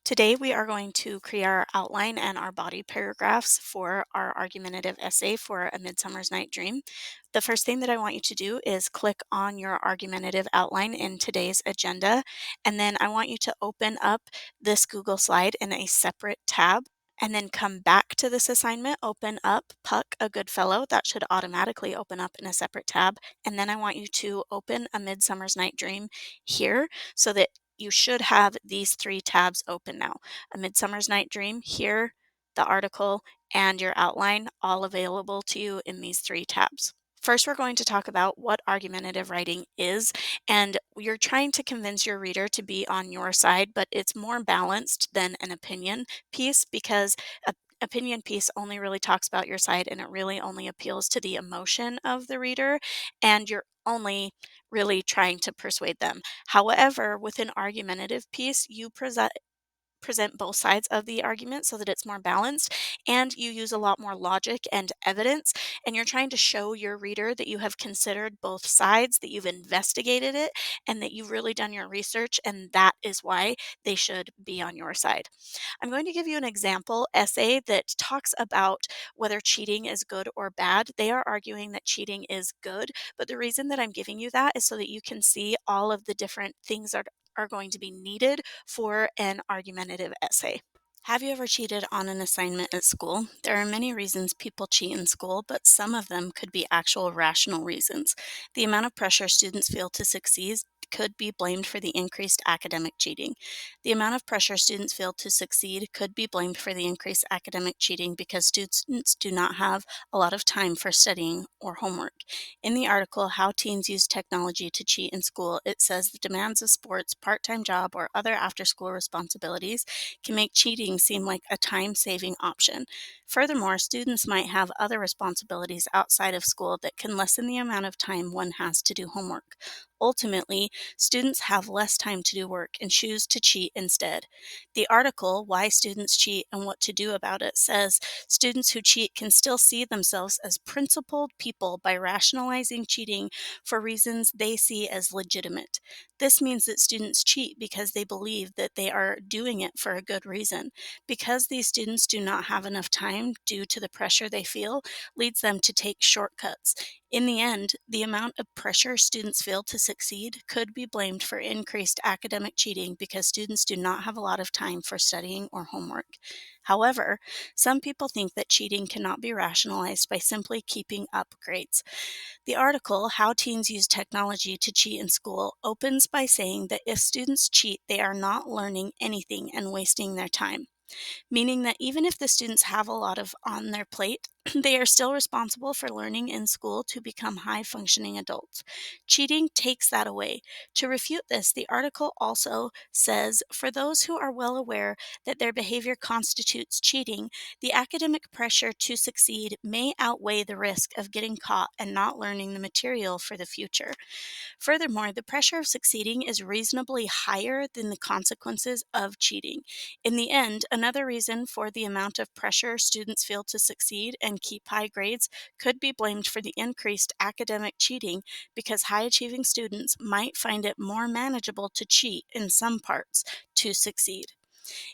Today, we are going to create our outline and our body paragraphs for our argumentative essay for A Midsummer's Night Dream. The first thing that I want you to do is click on your argumentative outline in today's agenda, and then I want you to open up this Google slide in a separate tab. And then come back to this assignment, open up Puck a Goodfellow. That should automatically open up in a separate tab. And then I want you to open A Midsummer's Night Dream here so that you should have these three tabs open now. A Midsummer's Night Dream here, the article, and your outline all available to you in these three tabs. First, we're going to talk about what argumentative writing is, and you're trying to convince your reader to be on your side, but it's more balanced than an opinion piece because a opinion piece only really talks about your side and it really only appeals to the emotion of the reader, and you're only really trying to persuade them. However, with an argumentative piece, you present both sides of the argument so that it's more balanced, and you use a lot more logic and evidence, and you're trying to show your reader that you have considered both sides, that you've investigated it, and that you've really done your research, and that is why they should be on your side. I'm going to give you an example essay that talks about whether cheating is good or bad. They are arguing that cheating is good, but the reason that I'm giving you that is so that you can see all of the different things that are going to be needed for an argumentative essay. Have you ever cheated on an assignment at school? There are many reasons people cheat in school, but some of them could be actual rational reasons. The amount of pressure students feel to succeed could be blamed for the increased academic cheating. The amount of pressure students feel to succeed could be blamed for the increased academic cheating because students do not have a lot of time for studying or homework. In the article, How Teens Use Technology to Cheat in School, it says the demands of sports, part-time job, or other after-school responsibilities can make cheating seem like a time-saving option. Furthermore, students might have other responsibilities outside of school that can lessen the amount of time one has to do homework. Ultimately, students have less time to do work and choose to cheat instead. The article, Why Students Cheat and What to Do About It, says students who cheat can still see themselves as principled people by rationalizing cheating for reasons they see as legitimate. This means that students cheat because they believe that they are doing it for a good reason. Because these students do not have enough time due to the pressure they feel, leads them to take shortcuts. In the end, the amount of pressure students feel to succeed could be blamed for increased academic cheating because students do not have a lot of time for studying or homework. However, some people think that cheating cannot be rationalized by simply keeping up grades. The article, How Teens Use Technology to Cheat in School, opens by saying that if students cheat, they are not learning anything and wasting their time, meaning that even if the students have a lot of on their plate, they are still responsible for learning in school to become high-functioning adults. Cheating takes that away. To refute this, the article also says, for those who are well aware that their behavior constitutes cheating, the academic pressure to succeed may outweigh the risk of getting caught and not learning the material for the future. Furthermore, the pressure of succeeding is reasonably higher than the consequences of cheating. In the end, another reason for the amount of pressure students feel to succeed and keep high grades could be blamed for the increased academic cheating because high achieving students might find it more manageable to cheat in some parts to succeed.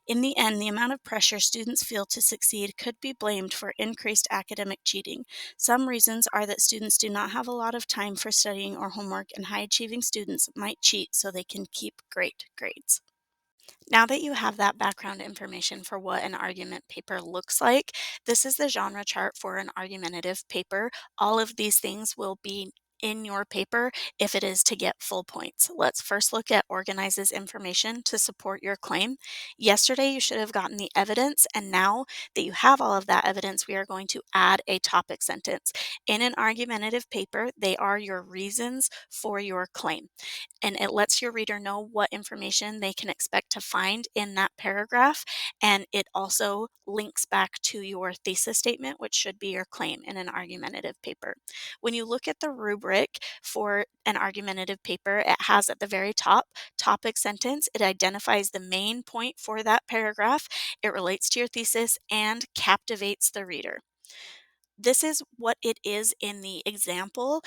In the end, the amount of pressure students feel to succeed could be blamed for increased academic cheating. Some reasons are that students do not have a lot of time for studying or homework, and high achieving students might cheat so they can keep great grades. Now that you have that background information for what an argument paper looks like, this is the genre chart for an argumentative paper. All of these things will be in your paper if it is to get full points. Let's first look at organizes information to support your claim. Yesterday you should have gotten the evidence, and now that you have all of that evidence, we are going to add a topic sentence. In an argumentative paper, they are your reasons for your claim, and it lets your reader know what information they can expect to find in that paragraph, and it also links back to your thesis statement, which should be your claim in an argumentative paper. When you look at the rubric for an argumentative paper, it has at the very top, topic sentence. It identifies the main point for that paragraph, it relates to your thesis, and captivates the reader. This is what it is in the example.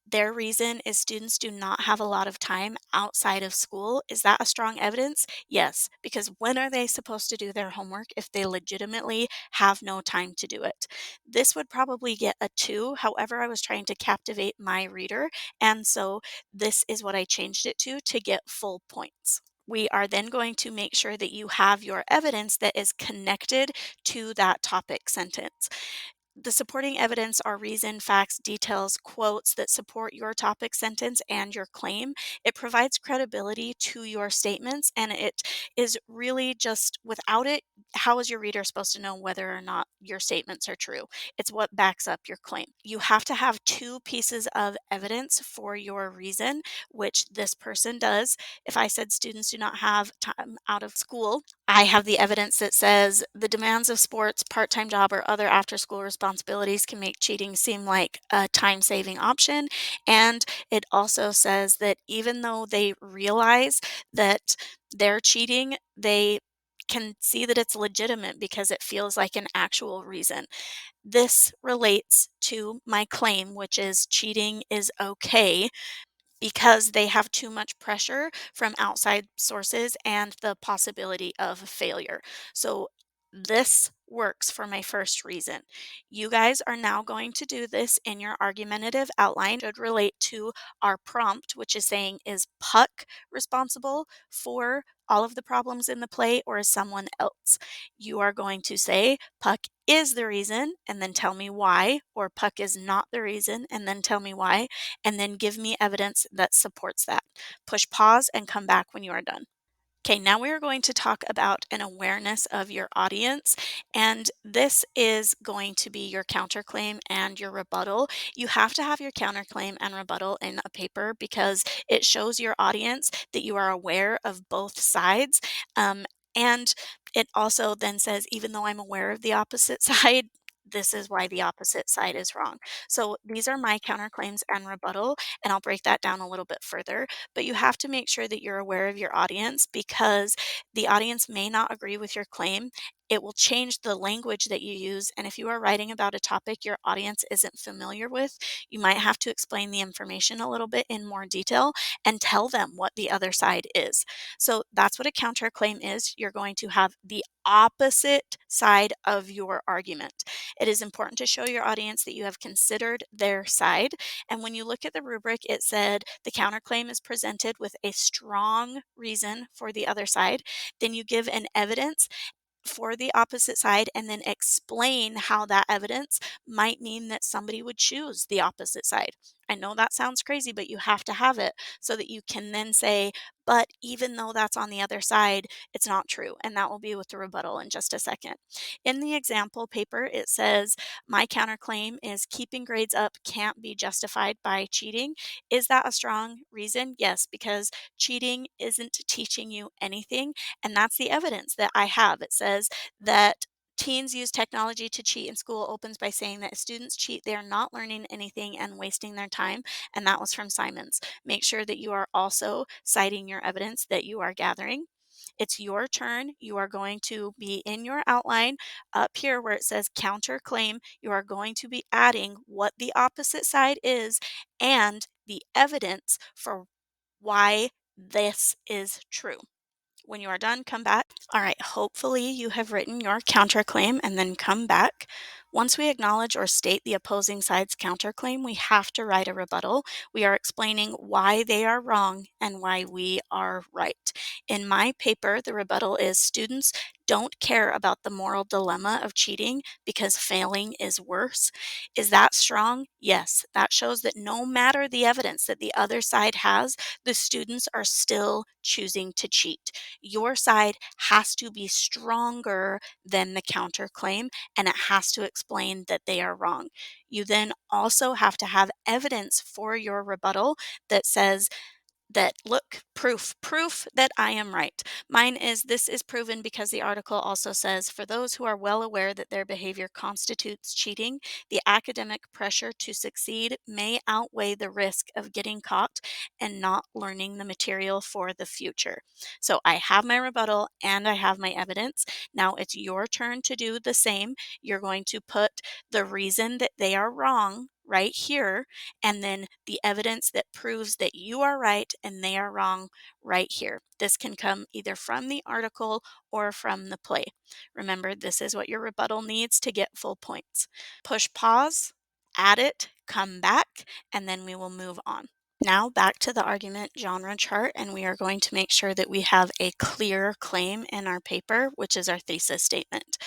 Their reason is students do not have a lot of time outside of school. Is that a strong evidence? Yes, because when are they supposed to do their homework if they legitimately have no time to do it? This would probably get a 2. However, I was trying to captivate my reader, and so this is what I changed it to get full points. We are then going to make sure that you have your evidence that is connected to that topic sentence. The supporting evidence are reason, facts, details, quotes that support your topic sentence and your claim. It provides credibility to your statements, and it is really just without it, how is your reader supposed to know whether or not your statements are true? It's what backs up your claim. You have to have two pieces of evidence for your reason, which this person does. If I said students do not have time out of school, I have the evidence that says the demands of sports, part-time job, or other after-school responsibilities can make cheating seem like a time-saving option. And it also says that even though they realize that they're cheating, they can see that it's legitimate because it feels like an actual reason. This relates to my claim, which is cheating is okay because they have too much pressure from outside sources and the possibility of failure. So this works for my first reason. You guys are now going to do this in your argumentative outline. It should relate to our prompt, which is saying, is Puck responsible for all of the problems in the play or is someone else? You are going to say, Puck is the reason, and then tell me why, or Puck is not the reason, and then tell me why, and then give me evidence that supports that. Push pause and come back when you are done. Okay, now we are going to talk about an awareness of your audience, and this is going to be your counterclaim and your rebuttal. You have to have your counterclaim and rebuttal in a paper because it shows your audience that you are aware of both sides. And it also then says, even though I'm aware of the opposite side, this is why the opposite side is wrong. So these are my counterclaims and rebuttal, and I'll break that down a little bit further. But you have to make sure that you're aware of your audience because the audience may not agree with your claim. It will change the language that you use. And if you are writing about a topic your audience isn't familiar with, you might have to explain the information a little bit in more detail and tell them what the other side is. So that's what a counterclaim is. You're going to have the opposite side of your argument. It is important to show your audience that you have considered their side. And when you look at the rubric, it said the counterclaim is presented with a strong reason for the other side. Then you give an evidence for the opposite side and then explain how that evidence might mean that somebody would choose the opposite side. I know that sounds crazy, but you have to have it so that you can then say, but even though that's on the other side, it's not true. And that will be with the rebuttal in just a second. In the example paper, it says, my counterclaim is keeping grades up can't be justified by cheating. Is that a strong reason? Yes, because cheating isn't teaching you anything. And that's the evidence that I have. It says that teens use technology to cheat in school opens by saying that if students cheat, they are not learning anything and wasting their time. And that was from Simons. Make sure that you are also citing your evidence that you are gathering. It's your turn. You are going to be in your outline up here where it says counterclaim. You are going to be adding what the opposite side is and the evidence for why this is true. When you are done, come back. All right, hopefully you have written your counterclaim and then come back. Once we acknowledge or state the opposing side's counterclaim, we have to write a rebuttal. We are explaining why they are wrong and why we are right. In my paper, the rebuttal is students don't care about the moral dilemma of cheating because failing is worse. Is that strong? Yes. That shows that no matter the evidence that the other side has, the students are still choosing to cheat. Your side has to be stronger than the counterclaim, and it has to explain that they are wrong. You then also have to have evidence for your rebuttal that says that look, proof that I am right. Mine is this is proven because the article also says for those who are well aware that their behavior constitutes cheating, the academic pressure to succeed may outweigh the risk of getting caught and not learning the material for the future. So I have my rebuttal and I have my evidence. Now it's your turn to do the same. You're going to put the reason that they are wrong right here, and then the evidence that proves that you are right and they are wrong right here. This can come either from the article or from the play. Remember, this is what your rebuttal needs to get full points. Push pause, add it, come back, and then we will move on. Now back to the argument genre chart, and we are going to make sure that we have a clear claim in our paper, which is our thesis statement.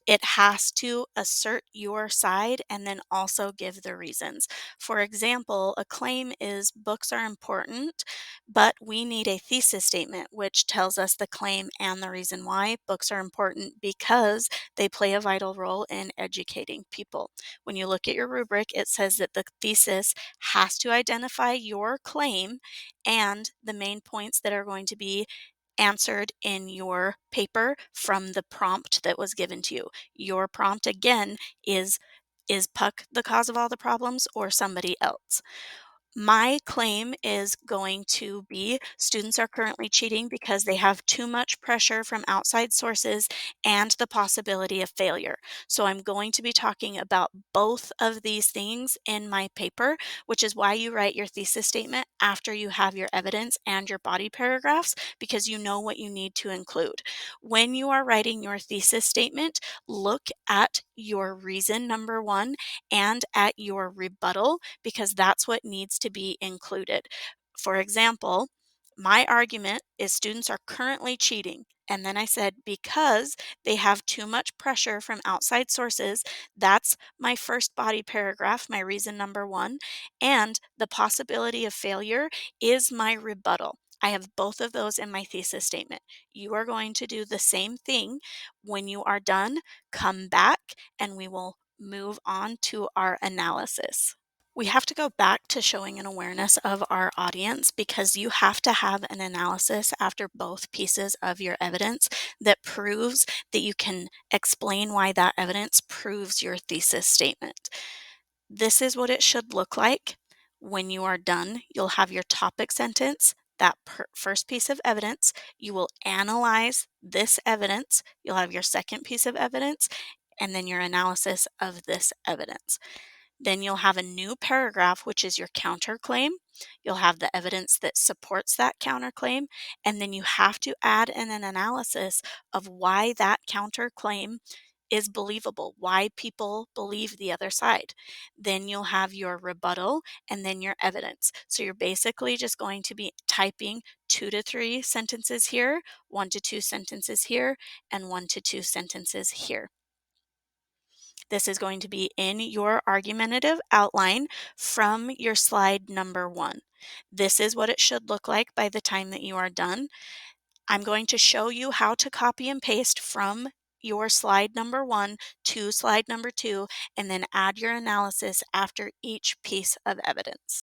It has to assert your side and then also give the reasons. For example, a claim is books are important, but we need a thesis statement which tells us the claim and the reason why books are important because they play a vital role in educating people. When you look at your rubric, it says that the thesis has to identify your claim and the main points that are going to be answered in your paper from the prompt that was given to you. Your prompt again is Puck the cause of all the problems or somebody else? My claim is going to be students are currently cheating because they have too much pressure from outside sources and the possibility of failure. So I'm going to be talking about both of these things in my paper, which is why you write your thesis statement after you have your evidence and your body paragraphs, because you know what you need to include. When you are writing your thesis statement, look at your reason number one and at your rebuttal because that's what needs to be included. For example, my argument is students are currently cheating. And then I said, because they have too much pressure from outside sources, that's my first body paragraph, my reason number one. And the possibility of failure is my rebuttal. I have both of those in my thesis statement. You are going to do the same thing. When you are done, come back and we will move on to our analysis. We have to go back to showing an awareness of our audience because you have to have an analysis after both pieces of your evidence that proves that you can explain why that evidence proves your thesis statement. This is what it should look like. When you are done, you'll have your topic sentence, that first piece of evidence. You will analyze this evidence. You'll have your second piece of evidence, and then your analysis of this evidence. Then you'll have a new paragraph, which is your counterclaim. You'll have the evidence that supports that counterclaim, and then you have to add in an analysis of why that counterclaim is believable, why people believe the other side. Then you'll have your rebuttal and then your evidence. So you're basically just going to be typing 2 to 3 sentences here, 1 to 2 sentences here, and 1 to 2 sentences here. This is going to be in your argumentative outline from your slide number one. This is what it should look like by the time that you are done. I'm going to show you how to copy and paste from your slide number one to slide number two, and then add your analysis after each piece of evidence.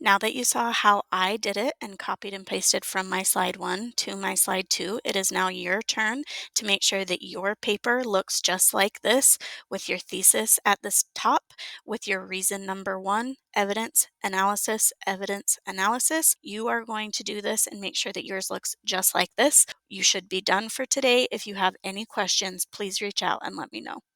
Now that you saw how I did it and copied and pasted from my slide 1 to my slide 2, it is now your turn to make sure that your paper looks just like this, with your thesis at the top, with your reason number 1, evidence, analysis. You are going to do this and make sure that yours looks just like this. You should be done for today. If you have any questions, please reach out and let me know.